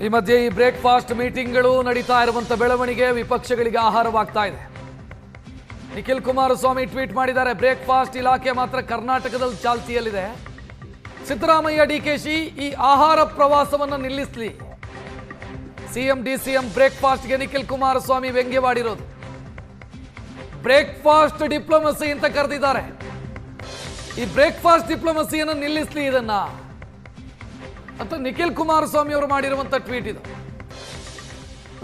ಈ ಮಧ್ಯೆ ಈ ಬ್ರೇಕ್ಫಾಸ್ಟ್ ಮೀಟಿಂಗ್ಗಳು ನಡೀತಾ ಇರುವಂತ ಬೆಳವಣಿಗೆ ವಿಪಕ್ಷಗಳಿಗೆ ಆಹಾರವಾಗ್ತಾ ಇದೆ. ನಿಖಿಲ್ ಕುಮಾರಸ್ವಾಮಿ ಟ್ವೀಟ್ ಮಾಡಿದ್ದಾರೆ, ಬ್ರೇಕ್ಫಾಸ್ಟ್ ಇಲಾಖೆ ಮಾತ್ರ ಕರ್ನಾಟಕದಲ್ಲಿ ಚಾಲ್ತಿಯಲ್ಲಿದೆ. ಸಿದ್ದರಾಮಯ್ಯ ಡಿಕೆಶಿ ಈ ಆಹಾರ ಪ್ರವಾಸವನ್ನು ನಿಲ್ಲಿಸಲಿ. ಸಿಎಂ ಡಿಸಿಎಂ ಬ್ರೇಕ್ಫಾಸ್ಟ್ಗೆ ನಿಖಿಲ್ ಕುಮಾರಸ್ವಾಮಿ ವ್ಯಂಗ್ಯವಾಡಿರೋದು. ಬ್ರೇಕ್ಫಾಸ್ಟ್ ಡಿಪ್ಲೊಮಸಿ ಅಂತ ಕರೆದಿದ್ದಾರೆ. ಈ ಬ್ರೇಕ್ಫಾಸ್ಟ್ ಡಿಪ್ಲೊಮಸಿಯನ್ನು ನಿಲ್ಲಿಸಲಿ ಇದನ್ನ ಅಂತ ನಿಖಿಲ್ ಕುಮಾರಸ್ವಾಮಿ ಅವರು ಮಾಡಿರುವಂತ ಟ್ವೀಟ್ ಇದು.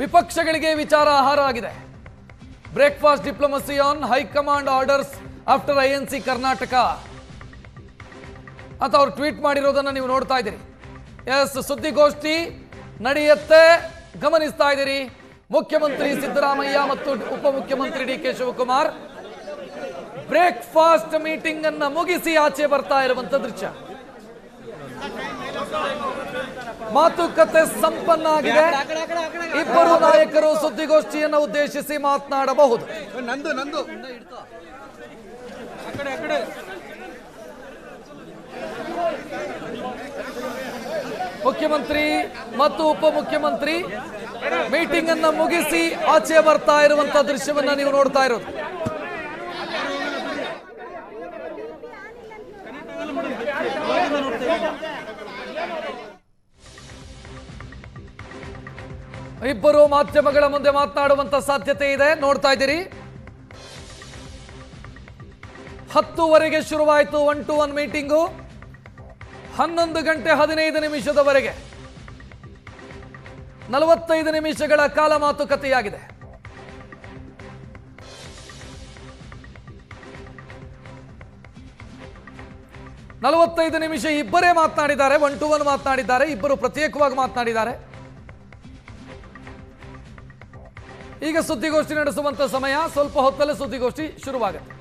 ವಿಪಕ್ಷಗಳಿಗೆ ವಿಚಾರ ಆಹಾರ ಆಗಿದೆ. Breakfast diplomacy on high command orders after INC Karnataka ಅಂತ ಅವ್ರು ಟ್ವೀಟ್ ಮಾಡಿರೋದನ್ನ ನೀವು ನೋಡ್ತಾ ಇದ್ದೀರಿ. ಎಸ್, ಸುದ್ದಿಗೋಷ್ಠಿ ನಡೆಯುತ್ತೆ, ಗಮನಿಸ್ತಾ ಇದ್ದೀರಿ. ಮುಖ್ಯಮಂತ್ರಿ ಸಿದ್ದರಾಮಯ್ಯ ಮತ್ತು ಉಪಮುಖ್ಯಮಂತ್ರಿ ಡಿಕೆ ಶಿವಕುಮಾರ್ ಬ್ರೇಕ್ಫಾಸ್ಟ್ ಮೀಟಿಂಗ್ ಅನ್ನ ಮುಗಿಸಿ ಆಚೆ ಬರ್ತಾ ಇರುವಂತ ದೃಶ್ಯ. ಮಾತುಕತೆ ಸಂಪನ್ನ ಆಗಿದೆ. ಇಬ್ಬರು ನಾಯಕರು ಸುದ್ದಿಗೋಷ್ಠಿಯನ್ನು ಉದ್ದೇಶಿಸಿ ಮಾತನಾಡಬಹುದು. ಮುಖ್ಯಮಂತ್ರಿ ಮತ್ತು ಉಪಮುಖ್ಯಮಂತ್ರಿ ಮೀಟಿಂಗ್ ಅನ್ನ ಮುಗಿಸಿ ಆಚೆ ಬರ್ತಾ ಇರುವಂತ ದೃಶ್ಯವನ್ನ ನೀವು ನೋಡ್ತಾ ಇರೋದು. ಇಬ್ಬರು ಮಾಧ್ಯಮಗಳ ಮುಂದೆ ಮಾತನಾಡುವಂತ ಸಾಧ್ಯತೆ ಇದೆ, ನೋಡ್ತಾ ಇದ್ದೀರಿ. 10:00 ಶುರುವಾಯಿತು 1-to-1 ಮೀಟಿಂಗು. 11 ಗಂಟೆ 15 ನಿಮಿಷದವರೆಗೆ 45 ನಿಮಿಷಗಳ ಕಾಲ ಮಾತುಕತೆಯಾಗಿದೆ. ನಲವತ್ತೈದು ನಿಮಿಷ ಇಬ್ಬರೇ ಮಾತನಾಡಿದ್ದಾರೆ, 1-to-1 ಮಾತನಾಡಿದ್ದಾರೆ, ಇಬ್ಬರು ಪ್ರತ್ಯೇಕವಾಗಿ ಮಾತನಾಡಿದ್ದಾರೆ. ಈಗ ಸುದ್ದಿಗೋಷ್ಠಿ ನಡೆಸುವಂತ ಸಮಯ. ಸ್ವಲ್ಪ ಹೊತ್ತಲ್ಲೇ ಸುದ್ದಿಗೋಷ್ಠಿ ಶುರುವಾಗುತ್ತೆ.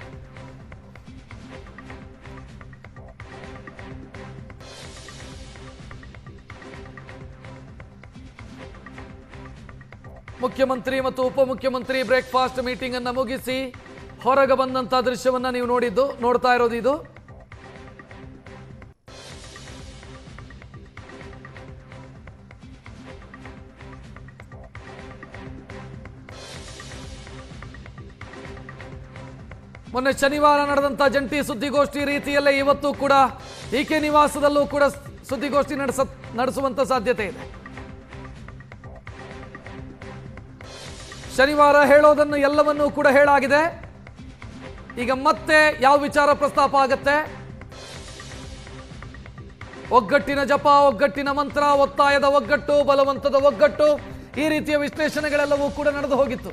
ಮುಖ್ಯಮಂತ್ರಿ ಮತ್ತು ಉಪಮುಖ್ಯಮಂತ್ರಿ ಬ್ರೇಕ್ಫಾಸ್ಟ್ ಮೀಟಿಂಗ್ ಅನ್ನ ಮುಗಿಸಿ ಹೊರಗೆ ಬಂದಂತ ದೃಶ್ಯವನ್ನ ನೀವು ನೋಡ್ತಾ ಇರೋದು ಇದು. ಮೊನ್ನೆ ಶನಿವಾರ ನಡೆದಂತ ಜಂಟಿ ಸುದ್ದಿಗೋಷ್ಠಿ ರೀತಿಯಲ್ಲೇ ಇವತ್ತು ಕೂಡ ಡಿಕೆ ನಿವಾಸದಲ್ಲೂ ಕೂಡ ಸುದ್ದಿಗೋಷ್ಠಿ ನಡೆಸುವಂತ ಸಾಧ್ಯತೆ ಇದೆ. ಶನಿವಾರ ಹೇಳೋದನ್ನು ಎಲ್ಲವನ್ನೂ ಕೂಡ ಹೇಳಾಗಿದೆ. ಈಗ ಮತ್ತೆ ಯಾವ ವಿಚಾರ ಪ್ರಸ್ತಾಪ ಆಗತ್ತೆ? ಒಗ್ಗಟ್ಟಿನ ಜಪ, ಒಗ್ಗಟ್ಟಿನ ಮಂತ್ರ, ಒತ್ತಾಯದ ಒಗ್ಗಟ್ಟು, ಬಲವಂತದ ಒಗ್ಗಟ್ಟು, ಈ ರೀತಿಯ ವಿಶ್ಲೇಷಣೆಗಳೆಲ್ಲವೂ ಕೂಡ ನಡೆದು ಹೋಗಿತ್ತು.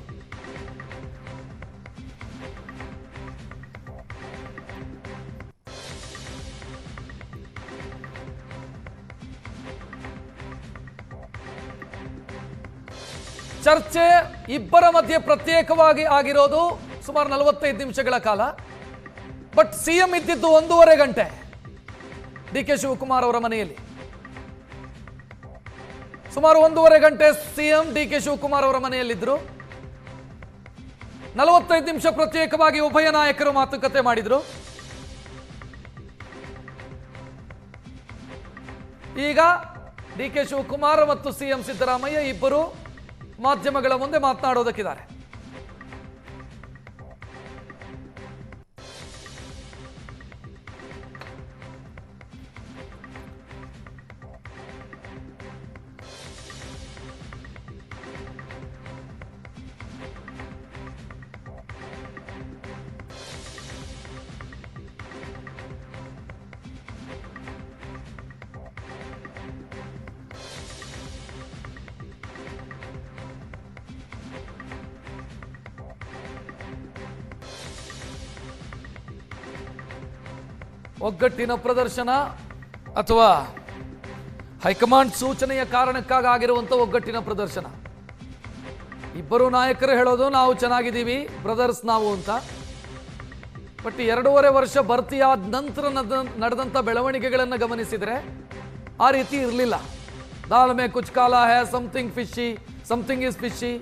ಚರ್ಚೆ ಇಬ್ಬರ ಮಧ್ಯೆ ಪ್ರತ್ಯೇಕವಾಗಿ ಆಗಿರೋದು ಸುಮಾರು 45 ನಿಮಿಷಗಳ ಕಾಲ. ಬಟ್ ಸಿಎಂ ಇದ್ದಿದ್ದು 1.5 ಗಂಟೆ ಡಿಕೆ ಶಿವಕುಮಾರ್ ಅವರ ಮನೆಯಲ್ಲಿ. ಸುಮಾರು 1.5 ಗಂಟೆ ಸಿಎಂ ಡಿಕೆ ಶಿವಕುಮಾರ್ ಅವರ ಮನೆಯಲ್ಲಿದ್ದರು. 45 ನಿಮಿಷ ಪ್ರತ್ಯೇಕವಾಗಿ ಉಭಯ ನಾಯಕರು ಮಾತುಕತೆ ಮಾಡಿದ್ರು. ಈಗ ಡಿಕೆ ಶಿವಕುಮಾರ್ ಮತ್ತು ಸಿಎಂ ಸಿದ್ದರಾಮಯ್ಯ ಇಬ್ಬರು ಮಾಧ್ಯಮಗಳ ಮುಂದೆ ಮಾತನಾಡೋದಕ್ಕಿದ್ದಾರೆ. ಒಗ್ಗಟ್ಟಿನ ಪ್ರದರ್ಶನ ಅಥವಾ ಹೈಕಮಾಂಡ್ ಸೂಚನೆಯ ಕಾರಣಕ್ಕಾಗಿ ಆಗಿರುವಂಥ ಒಗ್ಗಟ್ಟಿನ ಪ್ರದರ್ಶನ. ಇಬ್ಬರು ನಾಯಕರು ಹೇಳೋದು ನಾವು ಚೆನ್ನಾಗಿದ್ದೀವಿ ಬ್ರದರ್ಸ್ ನಾವು ಅಂತ. ಬಟ್ 2.5 ವರ್ಷ ಭರ್ತಿಯಾದ ನಂತರ ನಡೆದಂಥ ಬೆಳವಣಿಗೆಗಳನ್ನು ಗಮನಿಸಿದರೆ ಆ ರೀತಿ ಇರಲಿಲ್ಲ. ದಾಲ್ ಮೇ ಕುಚ್ ಕಾಲಾ high, something fishy, something is fishy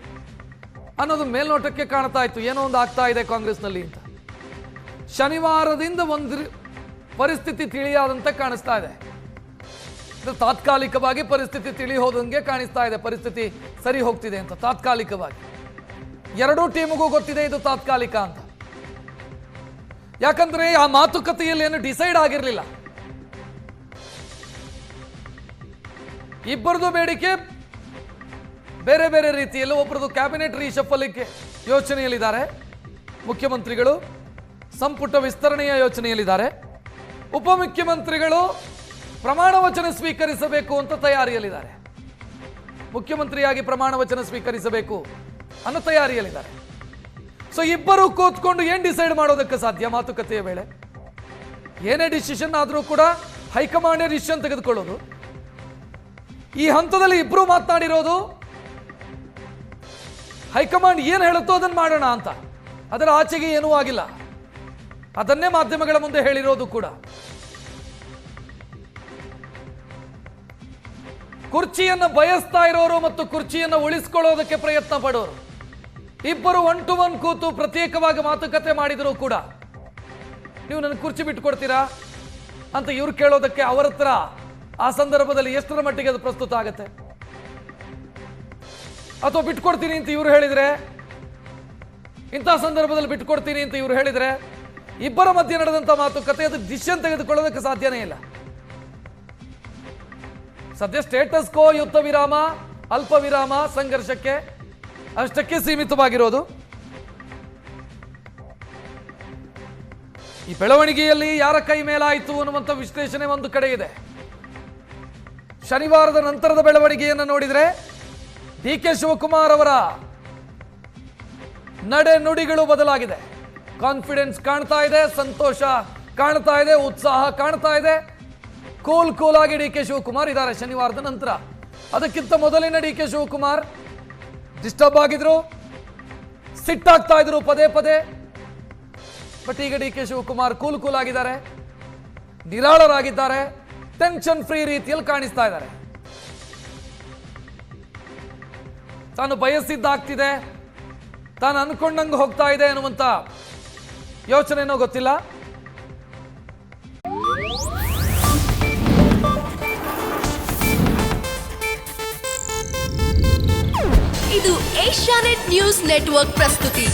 ಅನ್ನೋದು ಮೇಲ್ನೋಟಕ್ಕೆ ಕಾಣ್ತಾ ಇತ್ತು. ಏನೋ ಒಂದು ಆಗ್ತಾ ಇದೆ ಕಾಂಗ್ರೆಸ್ನಲ್ಲಿ ಅಂತ. ಶನಿವಾರದಿಂದ ಒಂದು ಪರಿಸ್ಥಿತಿ ತಿಳಿಯಾದಂತೆ ಕಾಣಿಸ್ತಾ ಇದೆ. ತಾತ್ಕಾಲಿಕವಾಗಿ ಪರಿಸ್ಥಿತಿ ತಿಳಿ ಹೋದಂಗೆ ಕಾಣಿಸ್ತಾ ಇದೆ, ಪರಿಸ್ಥಿತಿ ಸರಿ ಹೋಗ್ತಿದೆ ಅಂತ ತಾತ್ಕಾಲಿಕವಾಗಿ. ಎರಡೂ ಟೀಮಿಗೂ ಗೊತ್ತಿದೆ ಇದು ತಾತ್ಕಾಲಿಕ ಅಂತ. ಯಾಕಂದ್ರೆ ಆ ಮಾತುಕತೆಯಲ್ಲಿ ಏನು ಡಿಸೈಡ್ ಆಗಿರಲಿಲ್ಲ. ಇಬ್ಬರದು ಬೇಡಿಕೆ ಬೇರೆ ಬೇರೆ ರೀತಿಯಲ್ಲಿ. ಒಬ್ಬರದು ಕ್ಯಾಬಿನೆಟ್ ರೀಶಫಲಿಕ್ಕೆ ಯೋಚನೆಯಲ್ಲಿದ್ದಾರೆ ಮುಖ್ಯಮಂತ್ರಿಗಳು, ಸಂಪುಟ ವಿಸ್ತರಣೆಯ ಯೋಚನೆಯಲ್ಲಿದ್ದಾರೆ. ಉಪಮುಖ್ಯಮಂತ್ರಿಗಳು ಪ್ರಮಾಣ ವಚನ ಸ್ವೀಕರಿಸಬೇಕು ಅಂತ ತಯಾರಿಯಲ್ಲಿದ್ದಾರೆ. ಮುಖ್ಯಮಂತ್ರಿಯಾಗಿ ಪ್ರಮಾಣ ವಚನ ಸ್ವೀಕರಿಸಬೇಕು ಅನ್ನೋ ತಯಾರಿಯಲ್ಲಿದ್ದಾರೆ. ಸೊ ಇಬ್ಬರು ಕೂತ್ಕೊಂಡು ಏನ್ ಡಿಸೈಡ್ ಮಾಡೋದಕ್ಕೆ ಸಾಧ್ಯ? ಮಾತುಕತೆಯ ವೇಳೆ ಏನೇ ಡಿಸಿಷನ್ ಆದರೂ ಕೂಡ ಹೈಕಮಾಂಡ್ ಡಿಸಿಷನ್ ತೆಗೆದುಕೊಳ್ಳೋದು. ಈ ಹಂತದಲ್ಲಿ ಇಬ್ರು ಮಾತನಾಡಿರೋದು ಹೈಕಮಾಂಡ್ ಏನು ಹೇಳುತ್ತೋ ಅದನ್ನು ಮಾಡೋಣ ಅಂತ. ಅದರ ಆಚೆಗೆ ಏನೂ ಆಗಿಲ್ಲ. ಅದನ್ನೇ ಮಾಧ್ಯಮಗಳ ಮುಂದೆ ಹೇಳಿರೋದು ಕೂಡ. ಕುರ್ಚಿಯನ್ನು ಬಯಸ್ತಾ ಇರೋರು ಮತ್ತು ಕುರ್ಚಿಯನ್ನು ಉಳಿಸ್ಕೊಳ್ಳೋದಕ್ಕೆ ಪ್ರಯತ್ನ ಪಡೋರು ಇಬ್ಬರು 1 to 1 ಕೂತು ಪ್ರತ್ಯೇಕವಾಗಿ ಮಾತುಕತೆ ಮಾಡಿದರೂ ಕೂಡ ನೀವು ನನ್ನ ಕುರ್ಚಿ ಬಿಟ್ಟುಕೊಡ್ತೀರಾ ಅಂತ ಇವ್ರು ಕೇಳೋದಕ್ಕೆ ಅವರ ಹತ್ರ ಆ ಸಂದರ್ಭದಲ್ಲಿ ಎಷ್ಟರ ಮಟ್ಟಿಗೆ ಅದು ಪ್ರಸ್ತುತ ಆಗುತ್ತೆ? ಅಥವಾ ಬಿಟ್ಕೊಡ್ತೀನಿ ಅಂತ ಇವ್ರು ಹೇಳಿದ್ರೆ, ಇಂಥ ಸಂದರ್ಭದಲ್ಲಿ ಬಿಟ್ಕೊಡ್ತೀನಿ ಅಂತ ಇವ್ರು ಹೇಳಿದ್ರೆ, ಇಬ್ಬರ ಮಧ್ಯೆ ನಡೆದಂತ ಮಾತುಕತೆ ಅದು ಡಿಸಿಷನ್ ತೆಗೆದುಕೊಳ್ಳೋದಕ್ಕೆ ಸಾಧ್ಯನೇ ಇಲ್ಲ. ಸದ್ಯ ಸ್ಟೇಟಸ್ ಕೋ, ಯುದ್ಧ ವಿರಾಮ, ಅಲ್ಪ ವಿರಾಮ, ಸಂಘರ್ಷಕ್ಕೆ ಅಷ್ಟಕ್ಕೆ ಸೀಮಿತವಾಗಿರೋದು. ಈ ಬೆಳವಣಿಗೆಯಲ್ಲಿ ಯಾರ ಕೈ ಮೇಲಾಯಿತು ಅನ್ನುವಂಥ ವಿಶ್ಲೇಷಣೆ ಒಂದು ಕಡೆ ಇದೆ. ಶನಿವಾರದ ನಂತರದ ಬೆಳವಣಿಗೆಯನ್ನು ನೋಡಿದರೆ ಡಿ ಕೆ ಶಿವಕುಮಾರ್ ಅವರ ನಡೆ ನುಡಿಗಳು ಬದಲಾಗಿದೆ. ಕಾನ್ಫಿಡೆನ್ಸ್ ಕಾಣ್ತಾ ಇದೆ, ಸಂತೋಷ ಕಾಣ್ತಾ ಇದೆ, ಉತ್ಸಾಹ ಕಾಣ್ತಾ ಇದೆ. ಕೂಲ್ ಆಗಿ ಡಿ ಕೆ ಶಿವಕುಮಾರ್ ಇದ್ದಾರೆ ಶನಿವಾರದ ನಂತರ. ಅದಕ್ಕಿಂತ ಮೊದಲಿನ ಡಿ ಕೆ ಶಿವಕುಮಾರ್ ಡಿಸ್ಟರ್ಬ್ ಆಗಿದ್ರು, ಸಿಟ್ಟಾಗ್ತಾ ಇದ್ರು ಪದೇ ಪದೇ. ಬಟ್ ಈಗ ಡಿ ಕೆ ಶಿವಕುಮಾರ್ ಕೂಲ್ ಆಗಿದ್ದಾರೆ, ನಿರಾಳರಾಗಿದ್ದಾರೆ, ಟೆನ್ಷನ್ ಫ್ರೀ ರೀತಿಯಲ್ಲಿ ಕಾಣಿಸ್ತಾ ಇದ್ದಾರೆ. ತಾನು ಬಯಸಿದ್ದಾಗ್ತಿದೆ, ತಾನು ಅನ್ಕೊಂಡಂಗೆ ಹೋಗ್ತಾ ಇದೆ ಅನ್ನುವಂತ ಯೋಚನೆನೋ ಗೊತ್ತಿಲ್ಲ. ಇದು ಏಷ್ಯಾನೆಟ್ ನ್ಯೂಸ್ ನೆಟ್ವರ್ಕ್ ಪ್ರಸ್ತುತಿ.